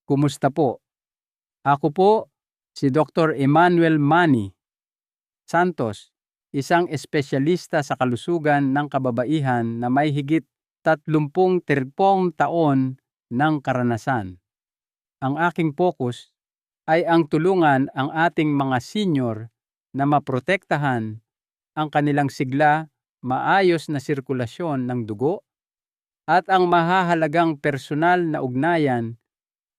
Kumusta po? Ako po si Dr. Emmanuel Manny Santos, isang espesyalista sa kalusugan ng kababaihan na may higit 30 taon ng karanasan. Ang aking focus ay ang tulungan ang ating mga senior na maprotektahan ang kanilang sigla, maayos na sirkulasyon ng dugo, at ang mahahalagang personal na ugnayan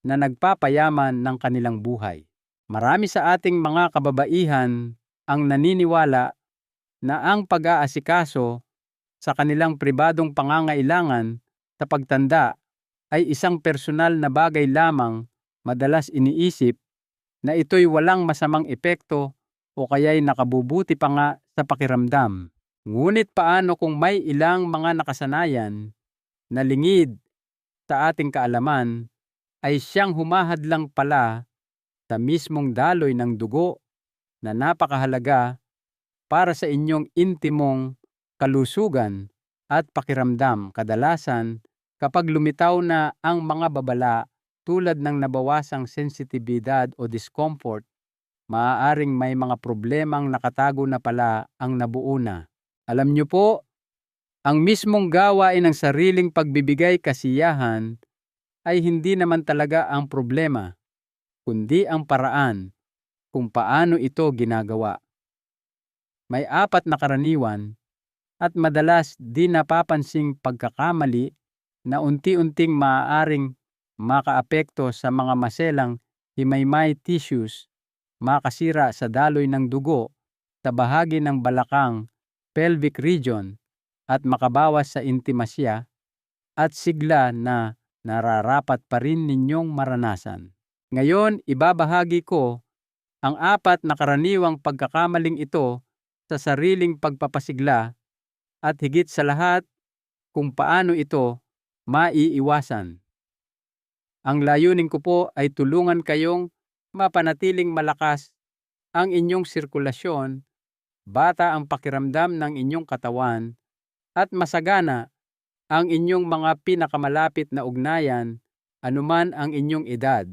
na nagpapayaman ng kanilang buhay. Marami sa ating mga kababaihan ang naniniwala na ang pag-aasikaso sa kanilang pribadong pangangailangan sa pagtanda ay isang personal na bagay lamang. Madalas iniisip na ito'y walang masamang epekto o kaya'y nakabubuti pa nga sa pakiramdam. Ngunit paano kung may ilang mga nakasanayan na lingid sa ating kaalaman ay siyang humahadlang pala sa mismong daloy ng dugo na napakahalaga para sa inyong intimong kalusugan at pakiramdam. Kadalasan, kapag lumitaw na ang mga babala tulad ng nabawasang sensitibidad o discomfort, maaaring may mga problemang nakatago na pala ang nabuo na. Alam niyo po, ang mismong gawain ng sariling pagbibigay kasiyahan ay hindi naman talaga ang problema, kundi ang paraan kung paano ito ginagawa. May 4 na karaniwan at madalas di napapansing pagkakamali na unti-unting maaaring makaapekto sa mga maselang himaymay tissues, makasira sa daloy ng dugo sa bahagi ng balakang pelvic region at makabawas sa intimasya at sigla na nararapat pa rin ninyong maranasan. Ngayon, ibabahagi ko ang 4 na karaniwang pagkakamaling ito sa sariling pagpapasigla at higit sa lahat kung paano ito maiiwasan. Ang layunin ko po ay tulungan kayong mapanatiling malakas ang inyong sirkulasyon, bata ang pakiramdam ng inyong katawan, at masagana ang inyong mga pinakamalapit na ugnayan anuman ang inyong edad.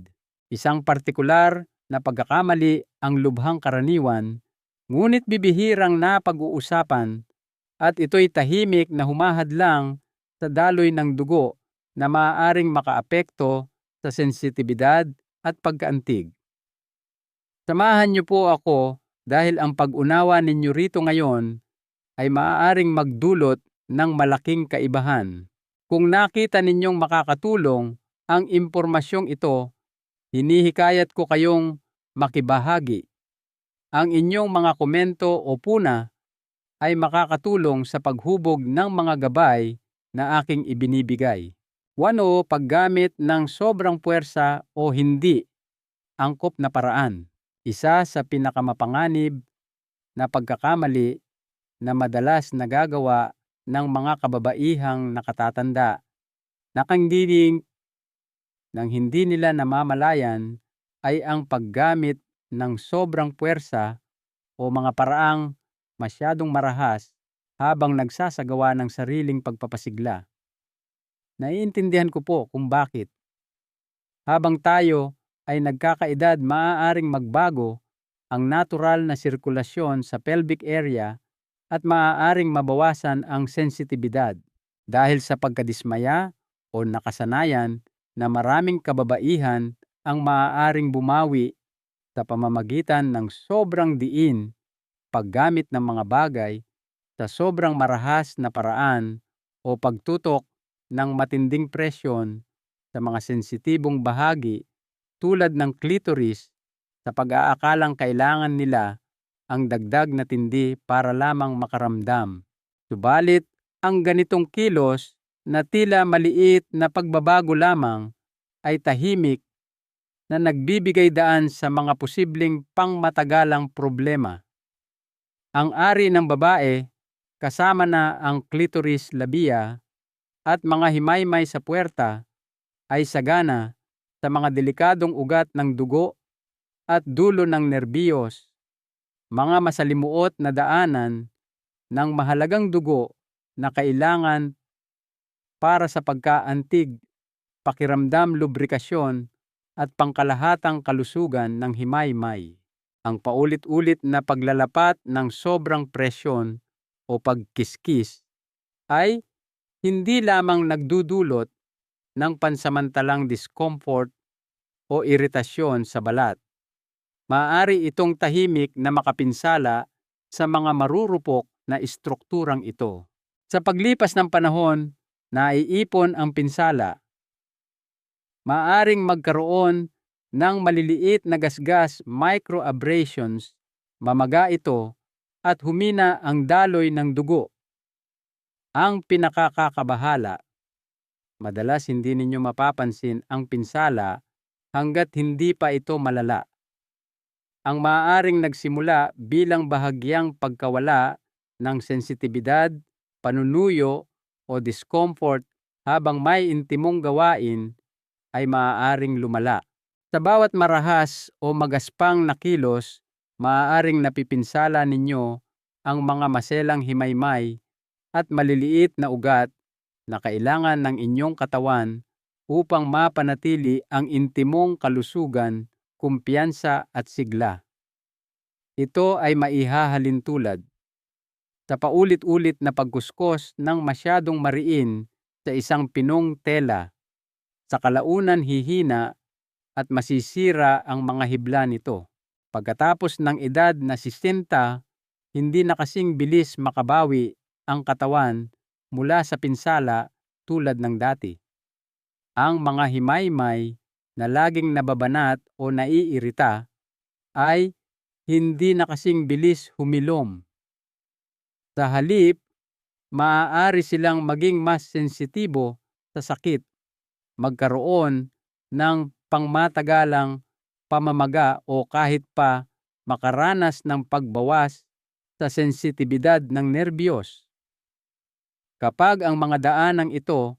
Isang partikular na pagkakamali ang lubhang karaniwan, ngunit bibihirang napag-uusapan, at ito'y tahimik na humahadlang sa daloy ng dugo na maaaring makaapekto sa sensitibidad at pagkaantig. Samahan niyo po ako dahil ang pag-unawa ninyo rito ngayon ay maaaring magdulot ng malaking kaibahan. Kung nakita ninyong makakatulong ang impormasyong ito, hinihikayat ko kayong makibahagi. Ang inyong mga komento o puna ay makakatulong sa paghubog ng mga gabay na aking ibinibigay. 1. Paggamit ng sobrang puwersa o hindi angkop na paraan. Isa sa pinakamapanganib na pagkakamali na madalas nagagawa ng mga kababaihang nakatatanda na hindi nila namamalayan ay ang paggamit ng sobrang puwersa o mga paraang masyadong marahas habang nagsasagawa ng sariling pagpapasigla. Naiintindihan ko po kung bakit. Habang tayo ay nagkakaedad, maaaring magbago ang natural na sirkulasyon sa pelvic area at maaaring mabawasan ang sensitibidad dahil sa pagkadismaya o nakasanayan na maraming kababaihan ang maaaring bumawi sa pamamagitan ng sobrang diin, paggamit ng mga bagay sa sobrang marahas na paraan o pagtutok ng matinding presyon sa mga sensitibong bahagi tulad ng clitoris sa pag-aakalang kailangan nila ang dagdag na tindi para lamang makaramdam. Subalit, ang ganitong kilos na tila maliit na pagbabago lamang ay tahimik na nagbibigay daan sa mga posibleng pangmatagalang problema. Ang ari ng babae, kasama na ang clitoris labia at mga himaymay sa puwerta, ay sagana sa mga delikadong ugat ng dugo at dulo ng nerbiyos, mga masalimuot na daanan ng mahalagang dugo na kailangan para sa pagkaantig, pakiramdam, lubrikasyon at pangkalahatang kalusugan ng himay-may. Ang paulit-ulit na paglalapat ng sobrang presyon o pagkiskis ay hindi lamang nagdudulot ng pansamantalang discomfort o iritasyon sa balat. Maaari itong tahimik na makapinsala sa mga marurupok na estrukturang ito. Sa paglipas ng panahon, naiipon ang pinsala. Maaring magkaroon ng maliliit na gasgas microabrasions, mamaga ito at humina ang daloy ng dugo. Ang pinakakakabahala, madalas hindi ninyo mapapansin ang pinsala hanggat hindi pa ito malala. Ang maaaring nagsimula bilang bahagyang pagkawala ng sensitibidad, panunuyo o discomfort habang may intimong gawain ay maaaring lumala. Sa bawat marahas o magaspang na kilos, maaaring napipinsala ninyo ang mga maselang himaymay at maliliit na ugat na kailangan ng inyong katawan upang mapanatili ang intimong kalusugan, kumpiyansa at sigla. Ito ay maihahalin tulad sa paulit-ulit na pagkuskos ng masyadong mariin sa isang pinong tela. Sa kalaunan hihina at masisira ang mga hibla nito. Pagkatapos ng edad na 60, hindi na kasing bilis makabawi ang katawan mula sa pinsala tulad ng dati. Ang mga himaymay na laging nababanat o naiirita ay hindi na kasing bilis humilom. Sa halip, maaari silang maging mas sensitibo sa sakit, magkaroon ng pangmatagalang pamamaga o kahit pa makaranas ng pagbawas sa sensitibidad ng nerbiyos. Kapag ang mga daanang ito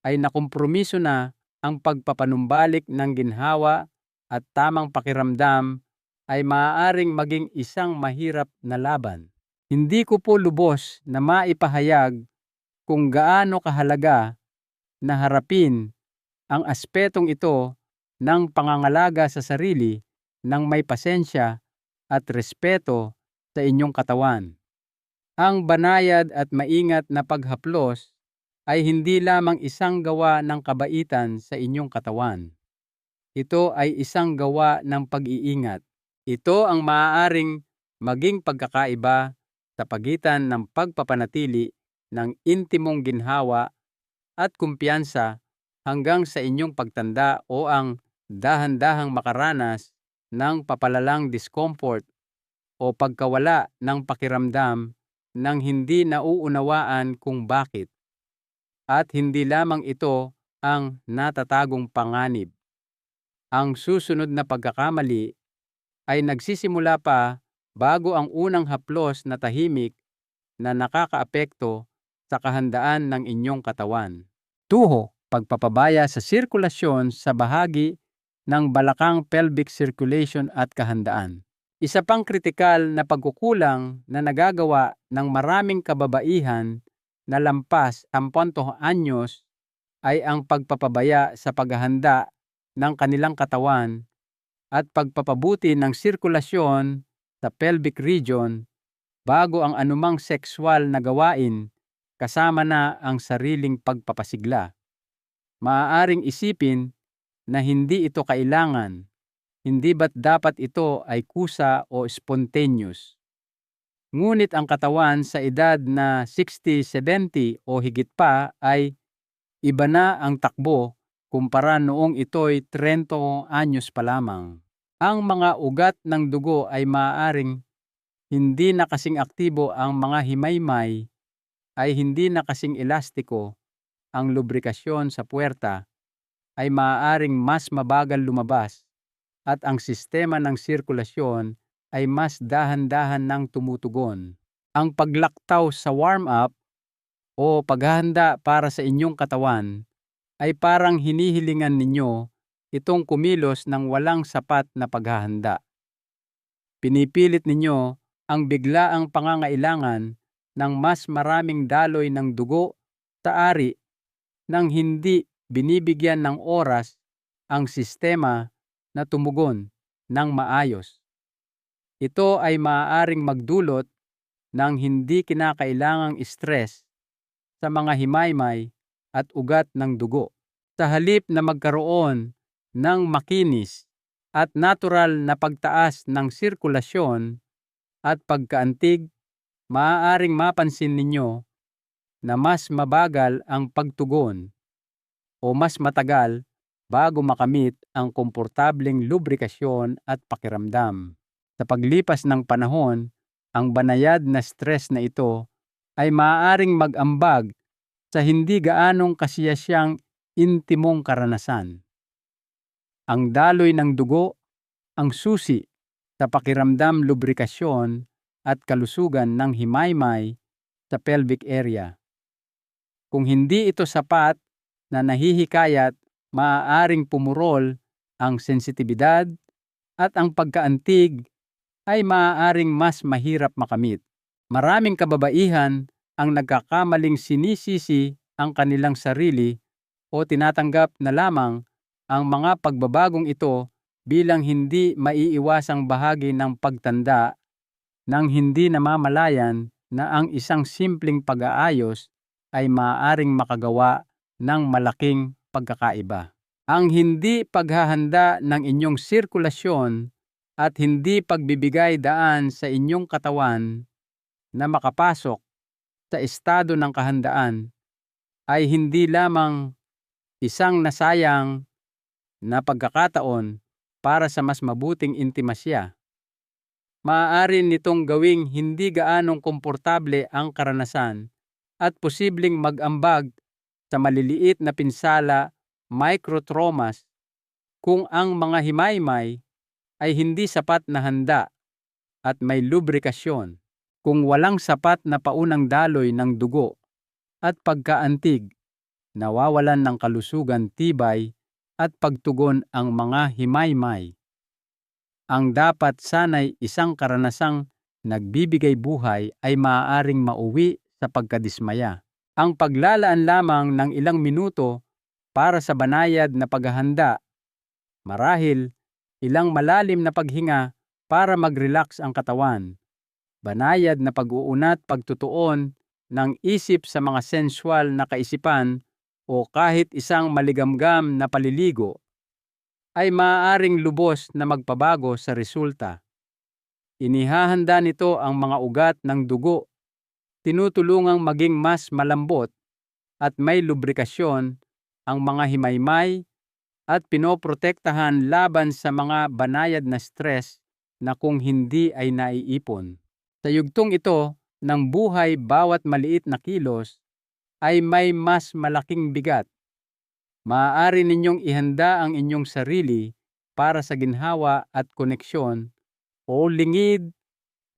ay nakompromiso na, ang pagpapanumbalik ng ginhawa at tamang pakiramdam ay maaaring maging isang mahirap na laban. Hindi ko po lubos na maipahayag kung gaano kahalaga na harapin ang aspetong ito ng pangangalaga sa sarili ng may pasensya at respeto sa inyong katawan. Ang banayad at maingat na paghaplos ay hindi lamang isang gawa ng kabaitan sa inyong katawan. Ito ay isang gawa ng pag-iingat. Ito ang maaaring maging pagkakaiba sa pagitan ng pagpapanatili ng intimong ginhawa at kumpiyansa hanggang sa inyong pagtanda o ang dahan-dahang makaranas ng papalalang discomfort o pagkawala ng pakiramdam nang hindi nauunawaan kung bakit. At hindi lamang ito ang natatagong panganib. Ang susunod na pagkakamali ay nagsisimula pa bago ang unang haplos na tahimik na nakakaapekto sa kahandaan ng inyong katawan. Tuho, pagpapabaya sa sirkulasyon sa bahagi ng balakang pelvic circulation at kahandaan. Isa pang kritikal na pagkukulang na nagagawa ng maraming kababaihan na lampas 40 anyos ay ang pagpapabaya sa paghahanda ng kanilang katawan at pagpapabuti ng sirkulasyon sa pelvic region bago ang anumang sexual na gawain, kasama na ang sariling pagpapasigla. Maaaring isipin na hindi ito kailangan, hindi ba't dapat ito ay kusa o spontaneous. Ngunit ang katawan sa edad na 60, 70 o higit pa ay iba na ang takbo kumpara noong ito'y 30 anyos pa lamang. Ang mga ugat ng dugo ay maaaring hindi na kasing aktibo, ang mga himaymay ay hindi na kasing elastiko, ang lubrikasyon sa puwerta ay maaaring mas mabagal lumabas at ang sistema ng sirkulasyon ay mas dahan-dahan nang tumutugon. Ang paglaktaw sa warm-up o paghahanda para sa inyong katawan ay parang hinihilingan ninyo itong kumilos ng walang sapat na paghahanda. Pinipilit ninyo ang biglaang pangangailangan ng mas maraming daloy ng dugo sa ari nang hindi binibigyan ng oras ang sistema na tumugon ng maayos. Ito ay maaaring magdulot ng hindi kinakailangang stress sa mga himaymay at ugat ng dugo. Sa halip na magkaroon ng makinis at natural na pagtaas ng sirkulasyon at pagkaantig, maaaring mapansin ninyo na mas mabagal ang pagtugon o mas matagal bago makamit ang komportableng lubrikasyon at pakiramdam. Sa paglipas ng panahon, ang banayad na stress na ito ay maaaring mag-ambag sa hindi gaanong kasiyasyang intimong karanasan. Ang daloy ng dugo ang susi sa pakiramdam, lubrikasyon at kalusugan ng himaymay sa pelvic area. Kung hindi ito sapat na nahihikayat, maaaring pumurol ang sensitibidad at ang pagkaantig ay maaaring mas mahirap makamit. Maraming kababaihan ang nagkakamaling sinisisi ang kanilang sarili o tinatanggap na lamang ang mga pagbabagong ito bilang hindi maiiwasang bahagi ng pagtanda nang hindi namamalayan na ang isang simpleng pag-aayos ay maaaring makagawa ng malaking pagkakaiba. Ang hindi paghahanda ng inyong sirkulasyon at hindi pagbibigay daan sa inyong katawan na makapasok sa estado ng kahandaan ay hindi lamang isang nasayang na pagkakataon para sa mas mabuting intimasya. Maaari nitong gawing hindi gaanong komportable ang karanasan at posibleng mag-ambag sa maliliit na pinsala, microtraumas, kung ang mga himaymay ay hindi sapat na handa at may lubrikasyon. Kung walang sapat na paunang daloy ng dugo at pagkaantig, nawawalan ng kalusugan, tibay at pagtugon ang mga himaymay. Ang dapat sanay isang karanasang nagbibigay buhay ay maaaring mauwi sa pagkadismaya. Ang paglalaan lamang ng ilang minuto para sa banayad na paghahanda, marahil ilang malalim na paghinga para mag-relax ang katawan, banayad na pag-uunat, pagtutuon ng isip sa mga sensual na kaisipan o kahit isang maligamgam na paliligo ay maaaring lubos na magpabago sa resulta. Inihahanda nito ang mga ugat ng dugo, tinutulungang maging mas malambot at may lubrikasyon ang mga himaymay at pinoprotektahan laban sa mga banayad na stress na kung hindi ay naiipon. Sa yugtong ito ng buhay, bawat maliit na kilos ay may mas malaking bigat. Maaari ninyong ihanda ang inyong sarili para sa ginhawa at koneksyon o lingid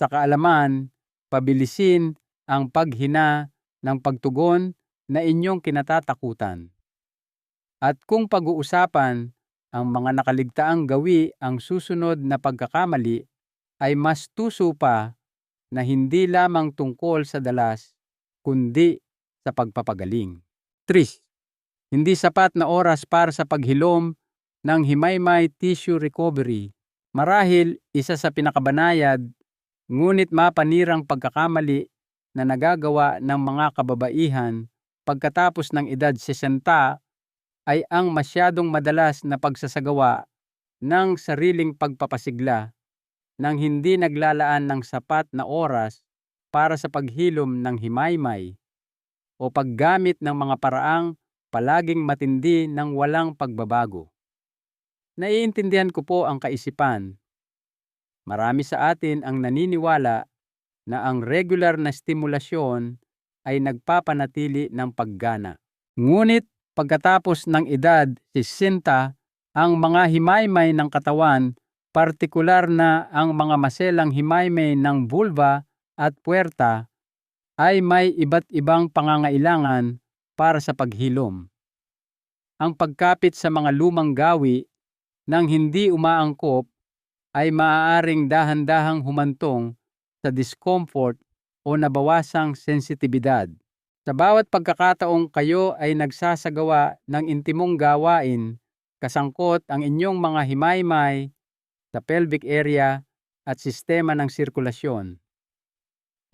sa kaalaman, pabilisin ang paghina ng pagtugon na inyong kinatatakutan. At kung pag-uusapan ang mga nakaligtaang gawi ang susunod na pagkakamali, ay mas tuso pa na hindi lamang tungkol sa dalas, kundi sa pagpapagaling. 3. Hindi sapat na oras para sa paghilom ng himaymay tissue recovery. Marahil isa sa pinakabanayad, ngunit mapanirang pagkakamali na nagagawa ng mga kababaihan pagkatapos ng edad 60 ay ang masyadong madalas na pagsasagawa ng sariling pagpapasigla nang hindi naglalaan ng sapat na oras para sa paghilom ng himaymay o paggamit ng mga paraang palaging matindi ng walang pagbabago. Naiintindihan ko po ang kaisipan. Marami sa atin ang naniniwala na ang regular na stimulasyon ay nagpapanatili ng paggana. Ngunit pagkatapos ng edad 60, ang mga himaymay ng katawan, partikular na ang mga maselang himaymay ng vulva at puwerta, ay may iba't ibang pangangailangan para sa paghilom. Ang pagkapit sa mga lumang gawi nang hindi umaangkop ay maaaring dahan-dahang humantong sa discomfort o nabawasang sensitibidad. Sa bawat pagkakataong kayo ay nagsasagawa ng intimong gawain Kasangkot ang inyong mga himaymay sa pelvic area at sistema ng sirkulasyon.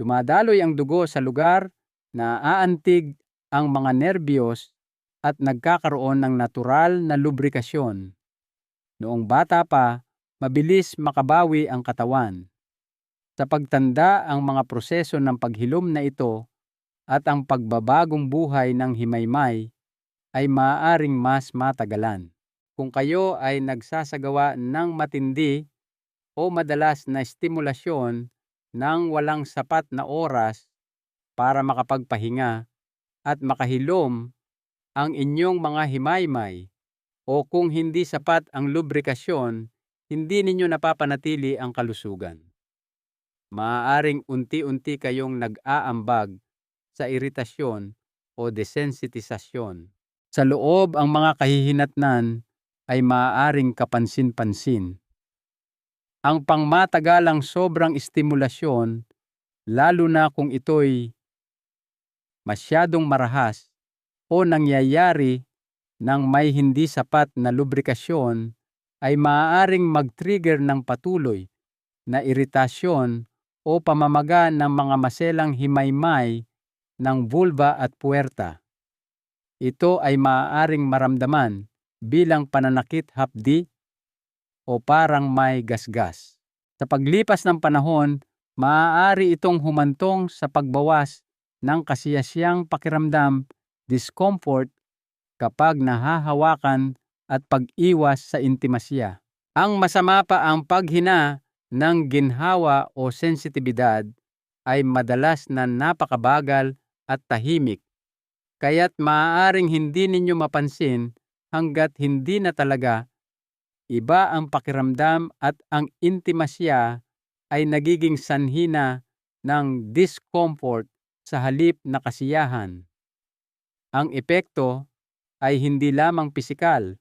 Dumadaloy ang dugo sa lugar na aantig ang mga nerbiyos at nagkakaroon ng natural na lubrikasyon. Noong bata pa, mabilis makabawi ang katawan. Sa pagtanda, ang mga proseso ng paghilom na ito at ang pagbabagong buhay ng himaymay ay maaaring mas matagalan. Kung kayo ay nagsasagawa ng matindi o madalas na estimulasyon ng walang sapat na oras para makapagpahinga at makahilom ang inyong mga himaymay, o kung hindi sapat ang lubrikasyon, hindi ninyo napapanatili ang kalusugan. Maaaring unti-unti kayong nag-aambag sa iritasyon o desensitisasyon. Sa loob, ang mga kahihinatnan ay maaaring kapansin-pansin. Ang pangmatagalang sobrang estimulasyon, lalo na kung ito'y masyadong marahas o nangyayari ng may hindi sapat na lubrikasyon, ay maaaring mag-trigger ng patuloy na iritasyon o pamamaga ng mga maselang himaymay ng vulva at puwerta. Ito ay maaaring maramdaman bilang pananakit hapdi o parang may gasgas. Sa paglipas ng panahon, maaari itong humantong sa pagbawas ng kasiyasiyang pakiramdam, discomfort kapag nahahawakan at pag-iwas sa intimasya. Ang masama pa, ang paghina ng ginhawa o sensitibidad ay madalas na napakabagal at tahimik, kaya't maaaring hindi ninyo mapansin hanggat hindi na talaga iba ang pakiramdam at ang intimasya ay nagiging sanhi na ng discomfort sa halip na kasiyahan. Ang epekto ay hindi lamang pisikal.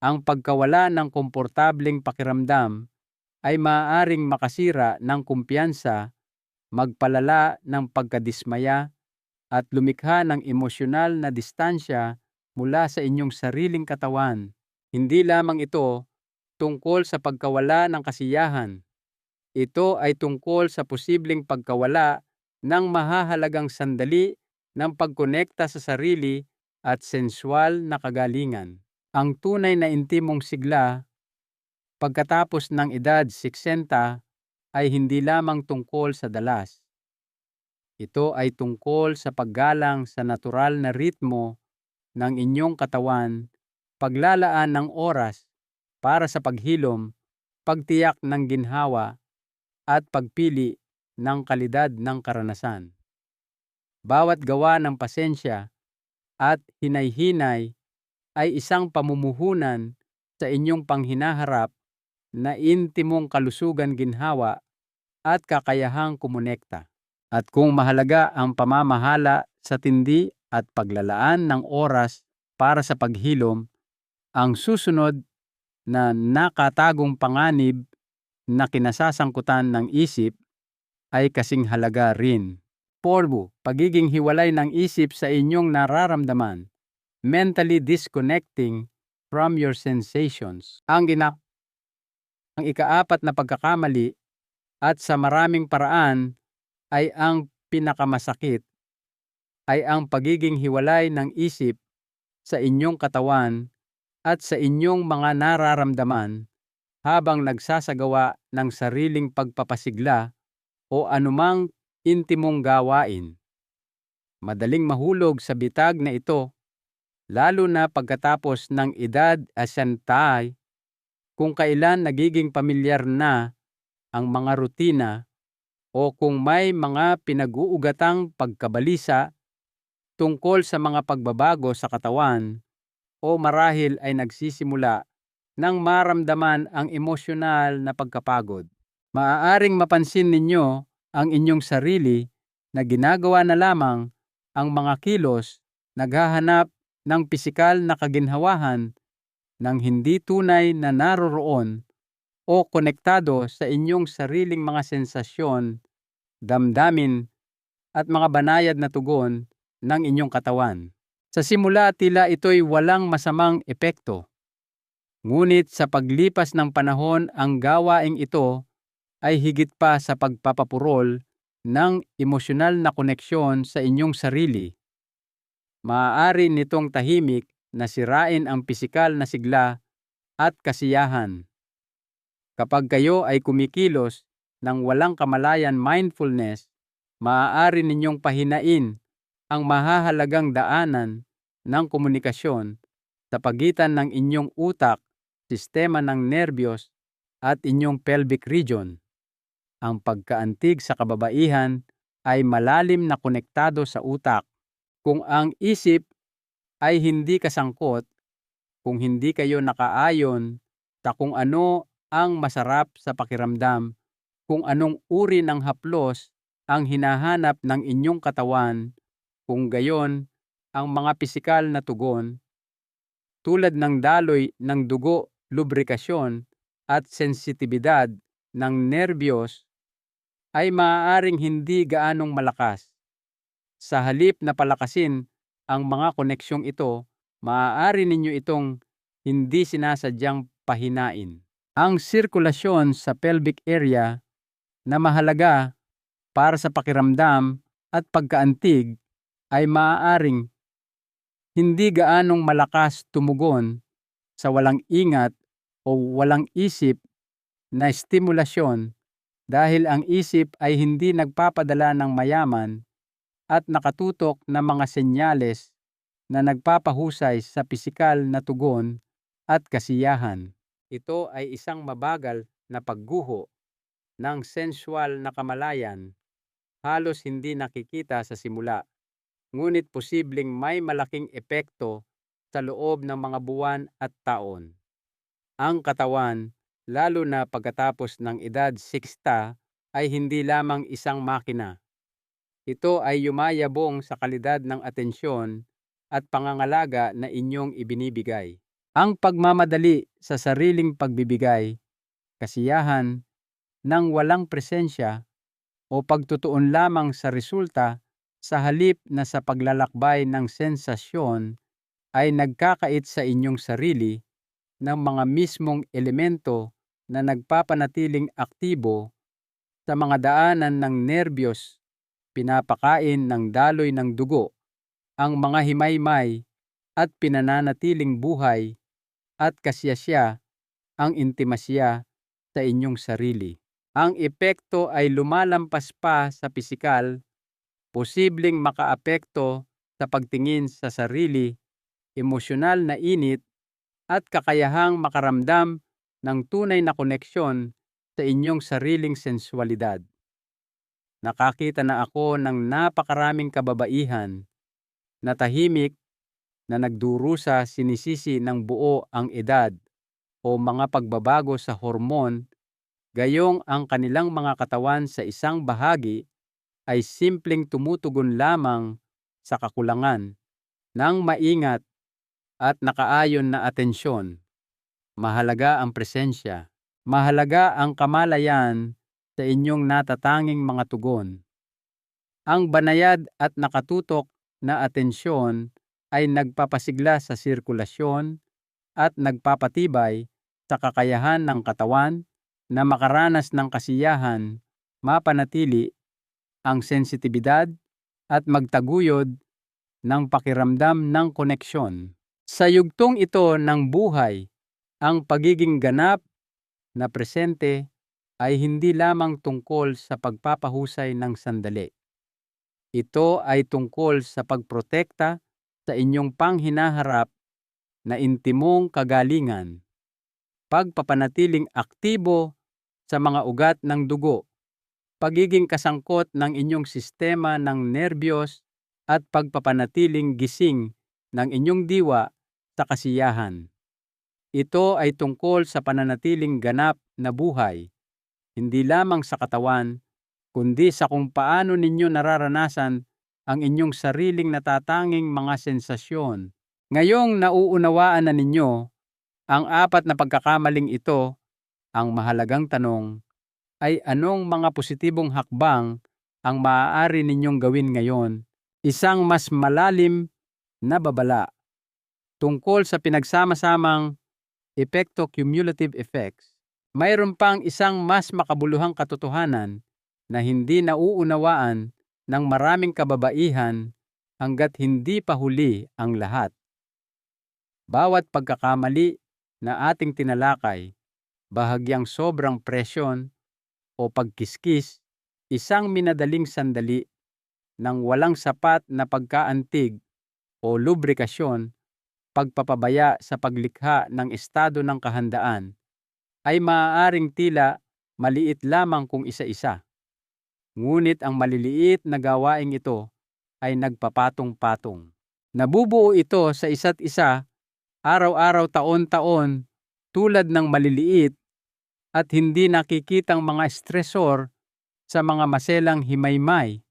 Ang pagkawala ng komportableng pakiramdam ay maaaring makasira ng kumpiyansa, magpalala ng pagkadismaya, at lumikha ng emosyonal na distansya mula sa inyong sariling katawan. Hindi lamang ito tungkol sa pagkawala ng kasiyahan. Ito ay tungkol sa posibleng pagkawala ng mahahalagang sandali ng pagkonekta sa sarili at sensual na kagalingan. Ang tunay na intimong sigla pagkatapos ng edad 60 ay hindi lamang tungkol sa dalas. Ito ay tungkol sa paggalang sa natural na ritmo ng inyong katawan, paglalaan ng oras para sa paghilom, pagtiyak ng ginhawa, at pagpili ng kalidad ng karanasan. Bawat gawa ng pasensya at hinay-hinay ay isang pamumuhunan sa inyong panghinaharap na intimong kalusugan, ginhawa, at kakayahang kumonekta. At kung mahalaga ang pamamahala sa tindi at paglalaan ng oras para sa paghilom, ang susunod na nakatagong panganib na kinasasangkutan ng isip ay kasing halaga rin. Porbo, pagiging hiwalay ng isip sa inyong nararamdaman, mentally disconnecting from your sensations. Ang ikaapat na pagkakamali, at sa maraming paraan ay ang pinakamasakit, ay ang pagiging hiwalay ng isip sa inyong katawan at sa inyong mga nararamdaman habang nagsasagawa ng sariling pagpapasigla o anumang intimong gawain. Madaling mahulog sa bitag na ito, lalo na pagkatapos ng edad asyantay, kung kailan nagiging pamilyar na ang mga rutina o kung may mga pinag-uugatang pagkabalisa tungkol sa mga pagbabago sa katawan, o marahil ay nagsisimula nang maramdaman ang emosyonal na pagkapagod. Maaaring mapansin ninyo ang inyong sarili na ginagawa na lamang ang mga kilos, naghahanap ng pisikal na kaginhawahan ng hindi tunay na naroroon o konektado sa inyong sariling mga sensasyon, damdamin, at mga banayad na tugon ng inyong katawan. Sa simula, tila ito'y walang masamang epekto. Ngunit sa paglipas ng panahon ang gawaing ito ay higit pa sa pagpapapurol ng emosyonal na koneksyon sa inyong sarili. Maaari nitong tahimik na sirain ang pisikal na sigla at kasiyahan. Kapag kayo ay kumikilos ng walang kamalayan mindfulness, maaari ninyong pahinain ang mahahalagang daanan ng komunikasyon sa pagitan ng inyong utak, sistema ng nerbiyos at inyong pelvic region. Ang pagkaantig sa kababaihan ay malalim na konektado sa utak. Kung ang isip ay hindi kasangkot, kung hindi kayo nakaayon sa kung ano ang masarap sa pakiramdam, kung anong uri ng haplos ang hinahanap ng inyong katawan, kung gayon ang mga pisikal na tugon, tulad ng daloy ng dugo, lubrikasyon at sensitibidad ng nerbiyos, ay maaaring hindi gaanong malakas. Sa halip na palakasin ang mga koneksyong ito, maaari ninyo itong hindi sinasadyang pahinain. Ang sirkulasyon sa pelvic area na mahalaga para sa pakiramdam at pagkaantig ay maaaring hindi gaanong malakas tumugon sa walang ingat o walang isip na stimulasyon dahil ang isip ay hindi nagpapadala ng mayaman at nakatutok na mga senyales na nagpapahusay sa pisikal na tugon at kasiyahan. Ito ay isang mabagal na pagguho ng sensual na kamalayan, halos hindi nakikita sa simula, ngunit posibleng may malaking epekto sa loob ng mga buwan at taon. Ang katawan, lalo na pagkatapos ng edad 60, ay hindi lamang isang makina. Ito ay yumayabong sa kalidad ng atensyon at pangangalaga na inyong ibinibigay. Ang pagmamadali sa sariling pagbibigay, kasiyahan ng walang presensya o pagtutuon lamang sa resulta sa halip na sa paglalakbay ng sensasyon ay nagkakait sa inyong sarili ng mga mismong elemento na nagpapanatiling aktibo sa mga daanan ng nerbiyos, pinapakain ng daloy ng dugo, ang mga himaymay at pinananatiling buhay at kasiyasya ang intimasya sa inyong sarili. Ang epekto ay lumalampas pa sa pisikal, posibleng makaapekto sa pagtingin sa sarili, emosyonal na init at kakayahang makaramdam ng tunay na koneksyon sa inyong sariling sensualidad. Nakakita na ako ng napakaraming kababaihan na tahimik na nagdurusa sinisisi ng buo ang edad o mga pagbabago sa hormon, gayong ang kanilang mga katawan sa isang bahagi ay simpleng tumutugon lamang sa kakulangan ng maingat at nakaayon na atensyon. Mahalaga ang presensya. Mahalaga ang kamalayan sa inyong natatanging mga tugon. Ang banayad at nakatutok na atensyon ay nagpapasigla sa sirkulasyon at nagpapatibay sa kakayahan ng katawan na makaranas ng kasiyahan, mapanatili ang sensitibidad at magtaguyod ng pakiramdam ng koneksyon. Sa yugtong ito ng buhay, ang pagiging ganap na presente ay hindi lamang tungkol sa pagpapahusay ng sandali. Ito ay tungkol sa pagprotekta sa inyong panghinaharap na intimong kagalingan, pagpapanatiling aktibo sa mga ugat ng dugo, pagiging kasangkot ng inyong sistema ng nerbiyos at pagpapanatiling gising ng inyong diwa sa kasiyahan. Ito ay tungkol sa pananatiling ganap na buhay, hindi lamang sa katawan, kundi sa kung paano ninyo nararanasan ang inyong sariling natatanging mga sensasyon. Ngayong nauunawaan na ninyo ang apat na pagkakamaling ito, ang mahalagang tanong ay anong mga positibong hakbang ang maaari ninyong gawin ngayon? Isang mas malalim na babala tungkol sa pinagsama-samang epekto cumulative effects, mayroon pang isang mas makabuluhang katotohanan na hindi nauunawaan ng maraming kababaihan hanggat hindi pa huli ang lahat. Bawat pagkakamali na ating tinalakay, bahagyang sobrang presyon o pagkiskis, isang minadaling sandali ng walang sapat na pagkaantig o lubrikasyon, pagpapabaya sa paglikha ng estado ng kahandaan, ay maaaring tila maliit lamang kung isa-isa. Ngunit ang maliliit na gawaing ito ay nagpapatong-patong. Nabubuo ito sa isa't isa, araw-araw, taon-taon, tulad ng maliliit at hindi nakikitang mga stresor sa mga maselang himaymay.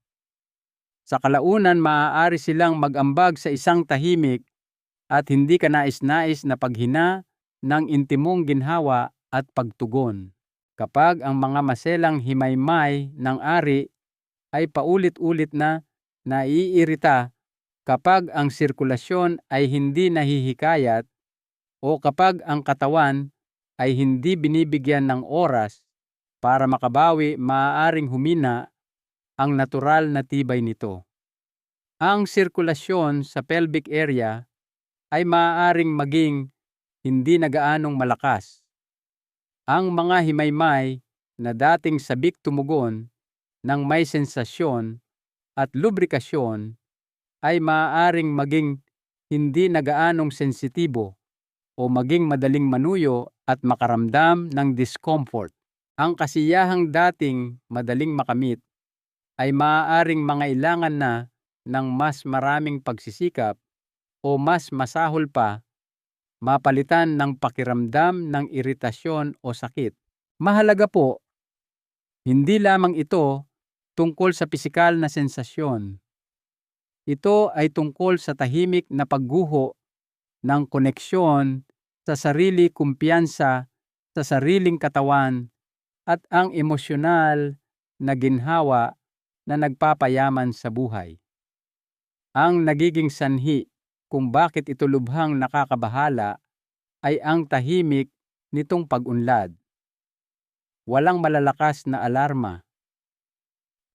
Sa kalaunan, maaari silang mag-ambag sa isang tahimik at hindi kanais-nais na paghina ng intimong ginhawa at pagtugon. Kapag ang mga maselang himaymay ng ari ay paulit-ulit na naiirita, kapag ang sirkulasyon ay hindi nahihikayat, o kapag ang katawan ay hindi binibigyan ng oras para makabawi, maaaring humina ang natural na tibay nito. Ang sirkulasyon sa pelvic area ay maaaring maging hindi na gaanong malakas. Ang mga himaymay na dating sabik tumugon ng may sensasyon at lubrikasyon ay maaaring maging hindi na gaanong sensitibo o maging madaling manuyo at makaramdam ng discomfort. Ang kasiyahang dating madaling makamit ay maaaring mangailangan na ng mas maraming pagsisikap o mas masahol pa, mapalitan ng pakiramdam ng iritasyon o sakit. Mahalaga po, hindi lamang ito tungkol sa pisikal na sensasyon. Ito ay tungkol sa tahimik na pagguho ng koneksyon sa sarili, kumpiyansa sa sariling katawan, at ang emosyonal na ginhawa na nagpapayaman sa buhay. Ang nagiging sanhi kung bakit ito lubhang nakakabahala ay ang tahimik nitong pag-unlad. Walang malalakas na alarma.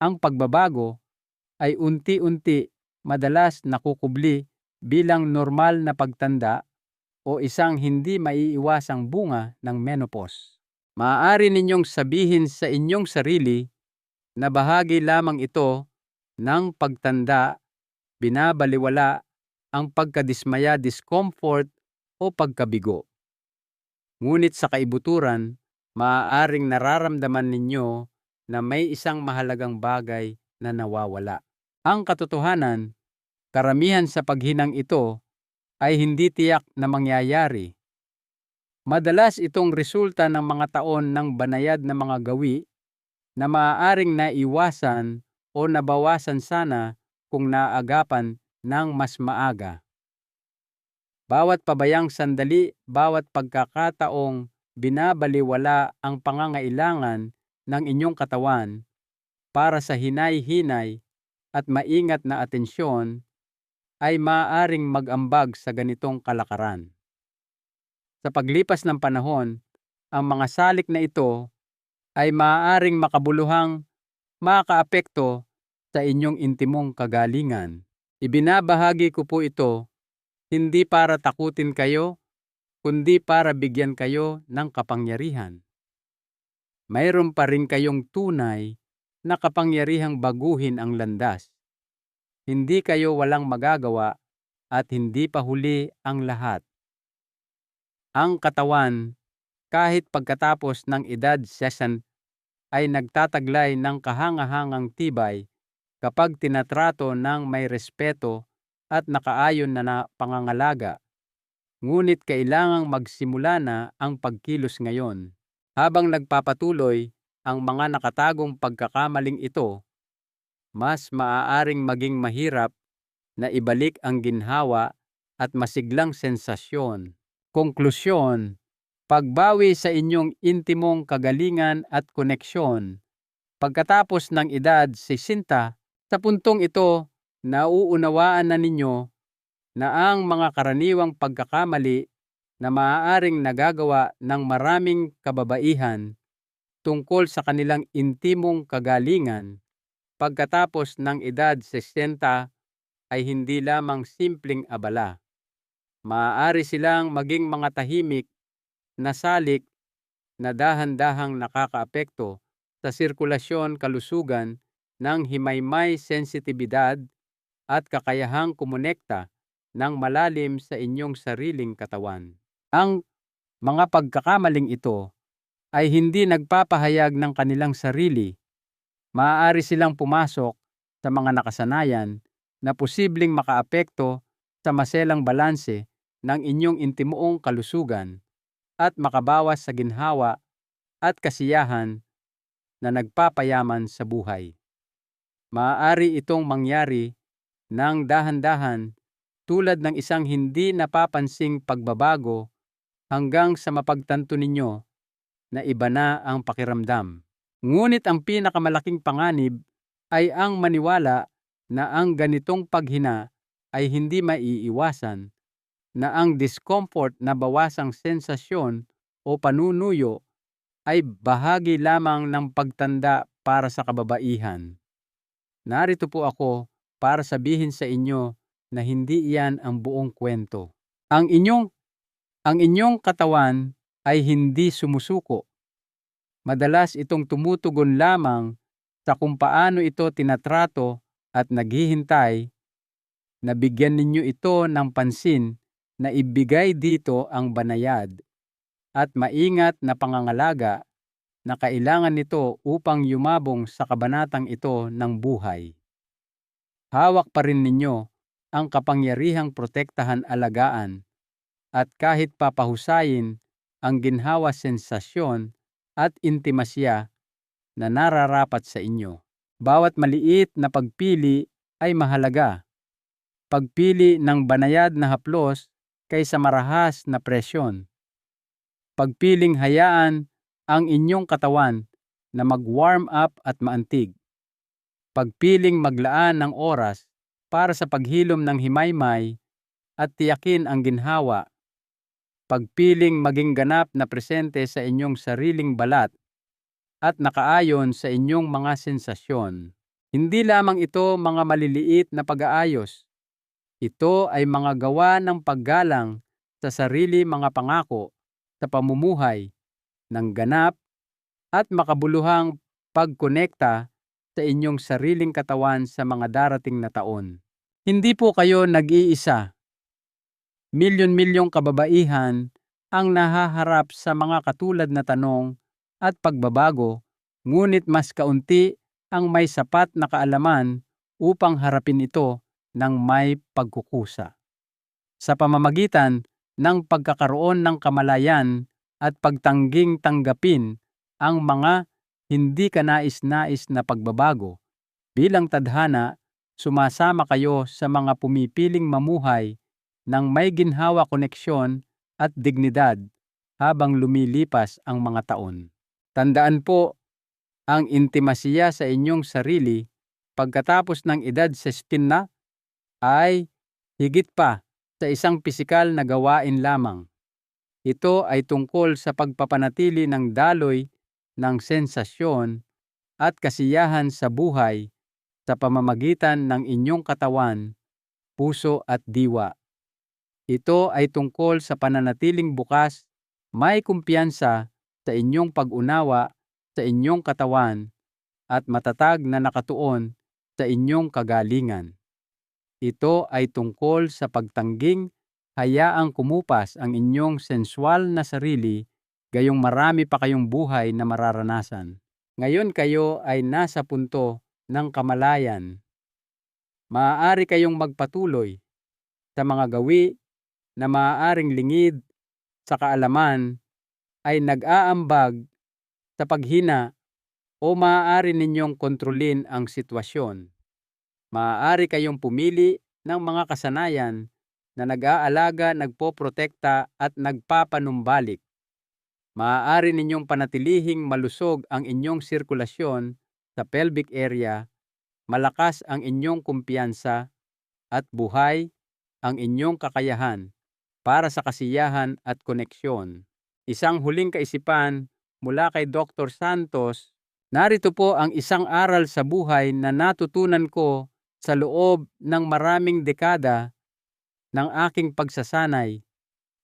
Ang pagbabago ay unti-unti, madalas nakukubli bilang normal na pagtanda o isang hindi maiiwasang bunga ng menopause. Maaari ninyong sabihin sa inyong sarili na bahagi lamang ito ng pagtanda, binabaliwala ang pagkadismaya, discomfort o pagkabigo. Ngunit sa kaibuturan, maaaring nararamdaman ninyo na may isang mahalagang bagay na nawawala. Ang katotohanan, karamihan sa paghinang ito ay hindi tiyak na mangyayari. Madalas itong resulta ng mga taon ng banayad na mga gawi na maaaring naiwasan o nabawasan sana kung naagapan ng mas maaga. Bawat pabayang sandali, bawat pagkakataong binabaliwala ang pangangailangan ng inyong katawan para sa hinay-hinay at maingat na atensyon ay maaaring mag-ambag sa ganitong kalakaran. Sa paglipas ng panahon, ang mga salik na ito ay maaaring makabuluhang makaapekto sa inyong intimong kagalingan. Ibinabahagi ko po ito hindi para takutin kayo, kundi para bigyan kayo ng kapangyarihan. Mayroon pa rin kayong tunay na kapangyarihang baguhin ang landas. Hindi kayo walang magagawa at hindi pa huli ang lahat. Ang katawan, kahit pagkatapos ng edad 60, ay nagtataglay ng kahangahangang tibay kapag tinatrato ng may respeto at nakaayon na pangangalaga. Ngunit kailangang magsimula na ang pagkilos ngayon. Habang nagpapatuloy ang mga nakatagong pagkakamaling ito, mas maaaring maging mahirap na ibalik ang ginhawa at masiglang sensasyon. Konklusyon, pagbawi sa inyong intimong kagalingan at koneksyon. Pagkatapos ng edad 60, sa puntong ito, nauunawaan na ninyo na ang mga karaniwang pagkakamali na maaaring nagagawa ng maraming kababaihan tungkol sa kanilang intimong kagalingan pagkatapos ng edad 60 ay hindi lamang simpleng abala. Maaari silang maging mga tahimik na salik na dahan-dahang nakakaapekto sa sirkulasyon kalusugan ng himaymay sensitibidad at kakayahang kumonekta ng malalim sa inyong sariling katawan. Ang mga pagkakamaling ito ay hindi nagpapahayag ng kanilang sarili. Maaari silang pumasok sa mga nakasanayan na posibleng makaapekto sa maselang balanse ng inyong intimoong kalusugan at makabawas sa ginhawa at kasiyahan na nagpapayaman sa buhay. Maaari itong mangyari ng dahan-dahan tulad ng isang hindi napapansing pagbabago hanggang sa mapagtanto ninyo na iba na ang pakiramdam. Ngunit ang pinakamalaking panganib ay ang maniwala na ang ganitong paghina ay hindi maiiwasan, na ang discomfort na bawasang sensasyon o panunuyo ay bahagi lamang ng pagtanda para sa kababaihan. Narito po ako para sabihin sa inyo na hindi iyan ang buong kwento. Ang inyong katawan ay hindi sumusuko. Madalas itong tumutugon lamang sa kung paano ito tinatrato at naghihintay na bigyan ninyo ito ng pansin na ibigay dito ang banayad at maingat na pangangalaga na kailangan nito upang yumabong sa kabanatang ito ng buhay. Hawak pa rin ninyo ang kapangyarihang protektahan, alagaan, at kahit papahusayin ang ginhawa sensasyon at intimasya na nararapat sa inyo. Bawat maliit na pagpili ay mahalaga. Pagpili ng banayad na haplos kaysa marahas na presyon. Pagpiling hayaan ang inyong katawan na mag-warm up at maantig. Pagpiling maglaan ng oras para sa paghilom ng himaymay at tiyakin ang ginhawa. Pagpiling maging ganap na presente sa inyong sariling balat at nakaayon sa inyong mga sensasyon. Hindi lamang ito mga maliliit na pag-aayos. Ito ay mga gawa ng paggalang sa sarili, mga pangako sa pamumuhay ng ganap at makabuluhang pagkonekta sa inyong sariling katawan sa mga darating na taon. Hindi po kayo nag-iisa. Milyon-milyong kababaihan ang nahaharap sa mga katulad na tanong at pagbabago, ngunit mas kaunti ang may sapat na kaalaman upang harapin ito ng may pagkukusa. Sa pamamagitan ng pagkakaroon ng kamalayan at pagtangging tanggapin ang mga hindi kanais-nais na pagbabago, bilang tadhana, sumasama kayo sa mga pumipiling mamuhay ng may ginhawa koneksyon at dignidad habang lumilipas ang mga taon. Tandaan po, ang intimasiya sa inyong sarili pagkatapos ng edad 60 na ay higit pa sa isang pisikal na gawain lamang. Ito ay tungkol sa pagpapanatili ng daloy ng sensasyon at kasiyahan sa buhay sa pamamagitan ng inyong katawan, puso at diwa. Ito ay tungkol sa pananatiling bukas, may kumpiyansa sa inyong pag-unawa sa inyong katawan at matatag na nakatuon sa inyong kagalingan. Ito ay tungkol sa pagtangging hayaang kumupas ang inyong sensual na sarili gayong marami pa kayong buhay na mararanasan. Ngayon kayo ay nasa punto ng kamalayan. Maaari kayong magpatuloy sa mga gawi na maaaring lingid sa kaalaman ay nag-aambag sa paghina o maaari ninyong kontrolin ang sitwasyon. Maaari kayong pumili ng mga kasanayan na nag-aalaga, nagpoprotekta at nagpapanumbalik. Maaari ninyong panatilihing malusog ang inyong sirkulasyon sa pelvic area, malakas ang inyong kumpiyansa, at buhay ang inyong kakayahan para sa kasiyahan at koneksyon. Isang huling kaisipan mula kay Dr. Santos. Narito po ang isang aral sa buhay na natutunan ko sa loob ng maraming dekada ng aking pagsasanay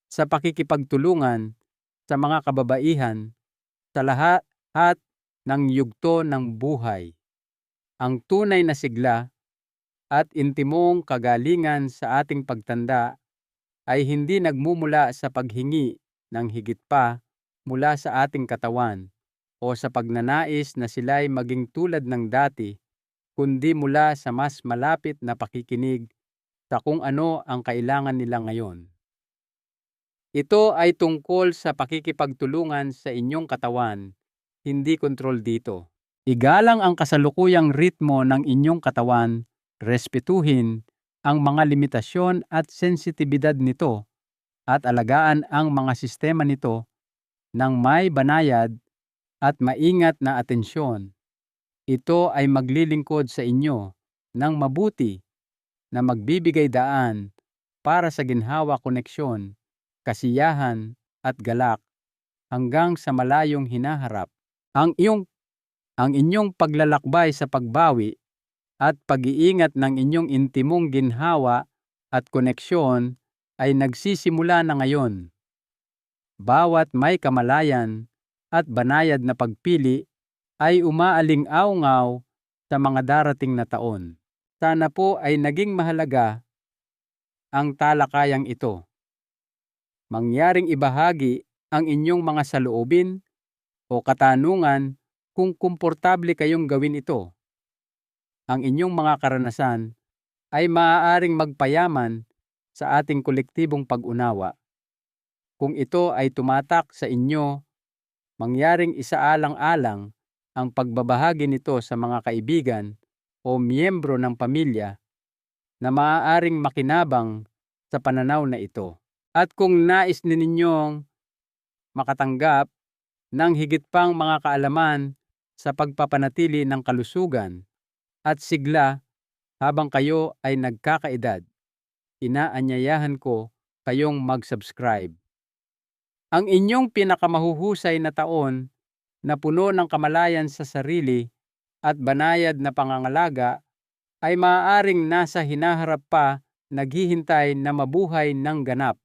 sa pakikipagtulungan sa mga kababaihan sa lahat ng yugto ng buhay. Ang tunay na sigla at intimong kagalingan sa ating pagtanda ay hindi nagmumula sa paghingi ng higit pa mula sa ating katawan o sa pagnanais na sila'y maging tulad ng dati, kundi mula sa mas malapit na pakikinig sa kung ano ang kailangan nila ngayon. Ito ay tungkol sa pakikipagtulungan sa inyong katawan, hindi kontrol dito. Igalang ang kasalukuyang ritmo ng inyong katawan, respetuhin ang mga limitasyon at sensitibidad nito, at alagaan ang mga sistema nito ng may banayad at maingat na atensyon. Ito ay maglilingkod sa inyo ng mabuti na magbibigay daan para sa ginhawa koneksyon, kasiyahan at galak hanggang sa malayong hinaharap. Ang inyong paglalakbay sa pagbawi at pag-iingat ng inyong intimong ginhawa at koneksyon ay nagsisimula na ngayon. Bawat may kamalayan at banayad na pagpili ay umaaling-aungaw sa mga darating na taon. Sana po ay naging mahalaga ang talakayang ito. Mangyaring ibahagi ang inyong mga saloobin o katanungan kung komportable kayong gawin ito. Ang inyong mga karanasan ay maaaring magpayaman sa ating kolektibong pag-unawa. Kung ito ay tumatak sa inyo, mangyaring isaalang-alang ang pagbabahagi nito sa mga kaibigan o miyembro ng pamilya na maaaring makinabang sa pananaw na ito. At kung nais ninyong makatanggap ng higit pang mga kaalaman sa pagpapanatili ng kalusugan at sigla habang kayo ay nagkakaedad, inaanyayahan ko kayong mag-subscribe. Ang inyong pinakamahuhusay na taon na puno ng kamalayan sa sarili at banayad na pangangalaga ay maaaring nasa hinaharap pa, naghihintay na mabuhay ng ganap.